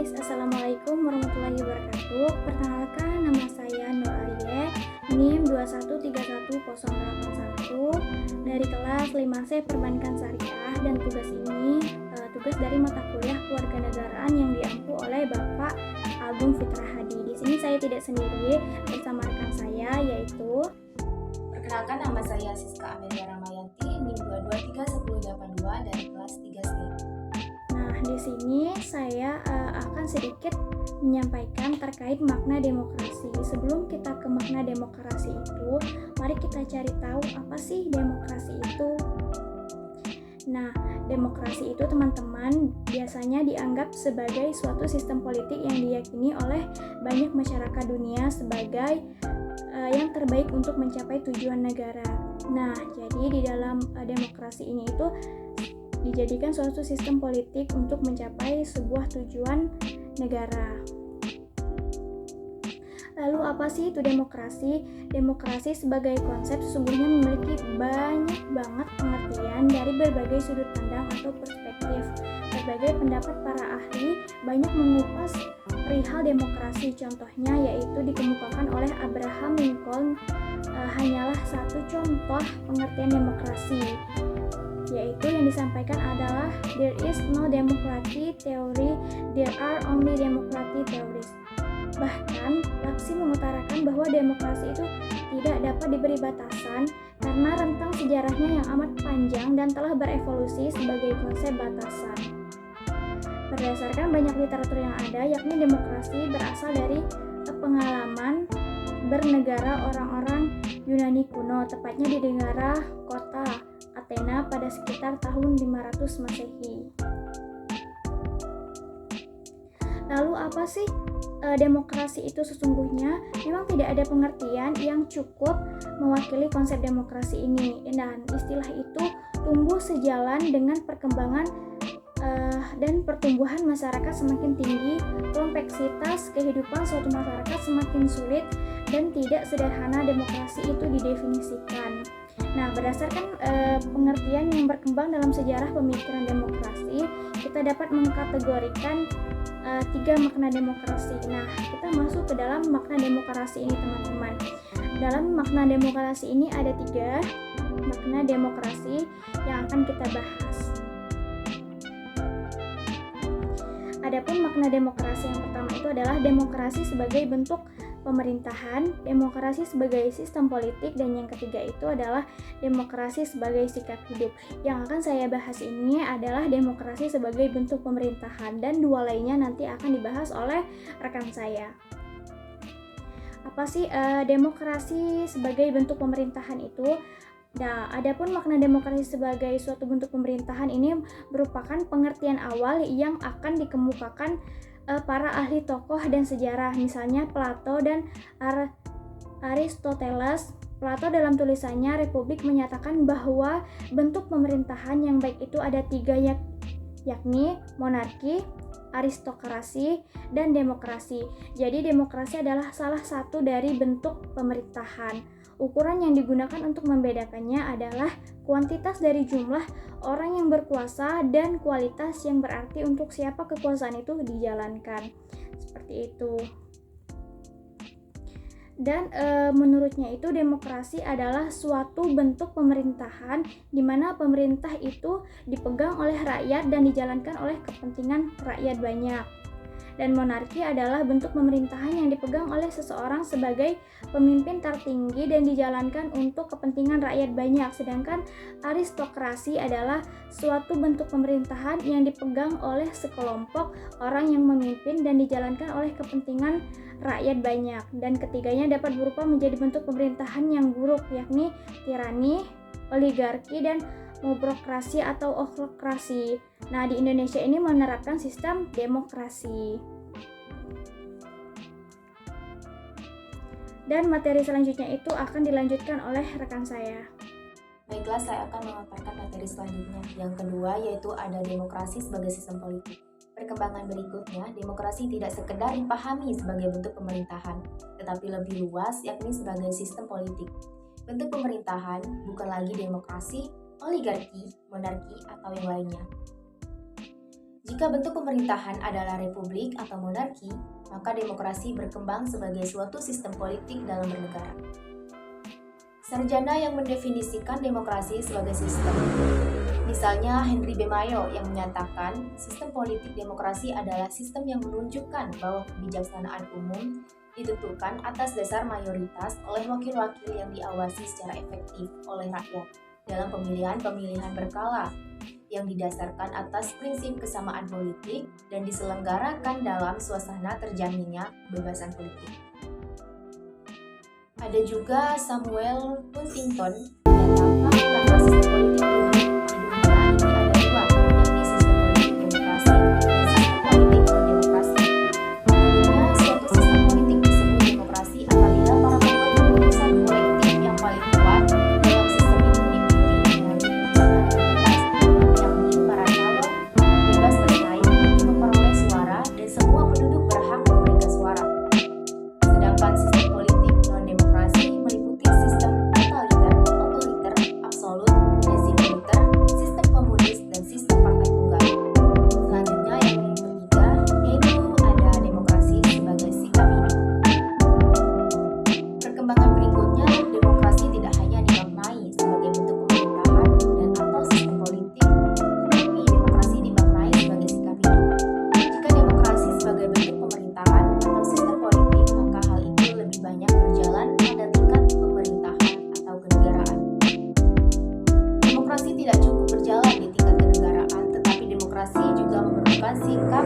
guys, Assalamualaikum warahmatullahi wabarakatuh. Perkenalkan, nama saya Nur Alie, NIM 2131081 dari kelas 5C Perbankan Syariah, dan tugas ini tugas dari mata kuliah Kewarganegaraan yang diampu oleh Bapak Agung Fitra Hadi. Di sini saya tidak sendiri, bersama rekan saya yaitu Perkenalkan, nama saya Siska Amelia Ramayanti, NIM 2231082 dari kelas 3C. Nah, di sini saya akan sedikit menyampaikan terkait makna demokrasi. Sebelum kita ke makna demokrasi itu, mari kita cari tahu apa sih demokrasi itu. Nah, demokrasi itu teman-teman biasanya dianggap sebagai suatu sistem politik yang diyakini oleh banyak masyarakat dunia sebagai yang terbaik untuk mencapai tujuan negara. Nah, jadi di dalam demokrasi ini itu dijadikan suatu sistem politik untuk mencapai sebuah tujuan negara. Lalu apa sih itu demokrasi? Demokrasi sebagai konsep sesungguhnya memiliki banyak banget pengertian dari berbagai sudut pandang atau perspektif. Berbagai pendapat para ahli banyak mengupas perihal demokrasi. Contohnya yaitu dikemukakan oleh Abraham Lincoln hanyalah satu contoh pengertian demokrasi, yaitu yang disampaikan adalah there is no democratic theory, there are only democratic theories. Bahkan Laksi mengutarakan bahwa demokrasi itu tidak dapat diberi batasan karena rentang sejarahnya yang amat panjang dan telah berevolusi sebagai konsep batasan. Berdasarkan banyak literatur yang ada, yakni demokrasi berasal dari pengalaman bernegara orang-orang Yunani kuno, tepatnya di negara kota Athena pada sekitar tahun 500 Masehi. Lalu apa sih demokrasi itu sesungguhnya? Memang tidak ada pengertian yang cukup mewakili konsep demokrasi ini, dan istilah itu tumbuh sejalan dengan perkembangan dan pertumbuhan masyarakat semakin tinggi, kompleksitas kehidupan suatu masyarakat semakin sulit dan tidak sederhana demokrasi itu didefinisikan. Nah, berdasarkan pengertian yang berkembang dalam sejarah pemikiran demokrasi, kita dapat mengkategorikan 3 makna demokrasi. Nah, kita masuk ke dalam makna demokrasi ini, teman-teman. Dalam makna demokrasi ini ada 3 makna demokrasi yang akan kita bahas. Adapun makna demokrasi yang pertama itu adalah demokrasi sebagai bentuk pemerintahan, demokrasi sebagai sistem politik, dan yang ketiga itu adalah demokrasi sebagai sikap hidup. Yang akan saya bahas ini adalah demokrasi sebagai bentuk pemerintahan, dan 2 lainnya nanti akan dibahas oleh rekan saya. Apa sih demokrasi sebagai bentuk pemerintahan itu? Nah, adapun makna demokrasi sebagai suatu bentuk pemerintahan ini merupakan pengertian awal yang akan dikemukakan para ahli tokoh dan sejarah, misalnya Plato dan Aristoteles. Plato dalam tulisannya Republik menyatakan bahwa bentuk pemerintahan yang baik itu ada 3, yakni monarki, aristokrasi, dan demokrasi. Jadi demokrasi adalah salah satu dari bentuk pemerintahan. Ukuran yang digunakan untuk membedakannya adalah kuantitas dari jumlah orang yang berkuasa dan kualitas yang berarti untuk siapa kekuasaan itu dijalankan. Seperti itu. Dan menurutnya itu demokrasi adalah suatu bentuk pemerintahan di mana pemerintah itu dipegang oleh rakyat dan dijalankan oleh kepentingan rakyat banyak. Dan monarki adalah bentuk pemerintahan yang dipegang oleh seseorang sebagai pemimpin tertinggi dan dijalankan untuk kepentingan rakyat banyak. Sedangkan aristokrasi adalah suatu bentuk pemerintahan yang dipegang oleh sekelompok orang yang memimpin dan dijalankan oleh kepentingan rakyat banyak. Dan ketiganya dapat berubah menjadi bentuk pemerintahan yang buruk, yakni tirani, oligarki, dan mobrokrasi atau oklokrasi. Nah, di Indonesia ini menerapkan sistem demokrasi. Dan materi selanjutnya itu akan dilanjutkan oleh rekan saya. Baiklah, saya akan memaparkan materi selanjutnya. Yang kedua yaitu ada demokrasi sebagai sistem politik. Perkembangan berikutnya, demokrasi tidak sekedar dipahami sebagai bentuk pemerintahan, tetapi lebih luas yakni sebagai sistem politik. Bentuk pemerintahan bukan lagi demokrasi, oligarki, monarki, atau yang lainnya. Jika bentuk pemerintahan adalah republik atau monarki, maka demokrasi berkembang sebagai suatu sistem politik dalam bernegara. Sarjana yang mendefinisikan demokrasi sebagai sistem. Misalnya Henry B. Mayo yang menyatakan sistem politik demokrasi adalah sistem yang menunjukkan bahwa kebijaksanaan umum ditentukan atas dasar mayoritas oleh wakil-wakil yang diawasi secara efektif oleh rakyat dalam pemilihan-pemilihan berkala yang didasarkan atas prinsip kesamaan politik dan diselenggarakan dalam suasana terjaminnya kebebasan politik. Ada juga Samuel Huntington yang menyatakan bahwa sistem politik di dunia ini ada dua, yakni sistem politik demokrasi dan sistem politik non-demokrasi. Menurutnya, suatu sistem politik disebut demokrasi apabila para pembuat keputusan kolektif yang paling kuat dalam sistem itu diikuti dengan kebijakan mayoritas, yakni para calon bebas bersaing untuk memperoleh suara dan semua penduduk berhak memberikan suara. Sedangkan sistem politik non-demokrasi meliputi sistem totaliter, otoriter, absolut, rezim militer, sistem komunis, dan sistem partai tunggal. Selanjutnya yang ketiga, yaitu ada demokrasi sebagai sikap hidup. Perkembangan berikutnya, demokrasi tidak hanya dimaknai sebagai bentuk pemerintahan dan atau sistem politik, tetapi demokrasi dimaknai sebagai sikap hidup. Jika demokrasi sebagai bentuk pemerintahan atau sistem politik, maka hal itu lebih banyak berjalan pada tingkat pemerintahan atau kenegaraan. Demokrasi tidak cukup berjalan di tingkat kenegaraan, tetapi demokrasi juga memerlukan sikap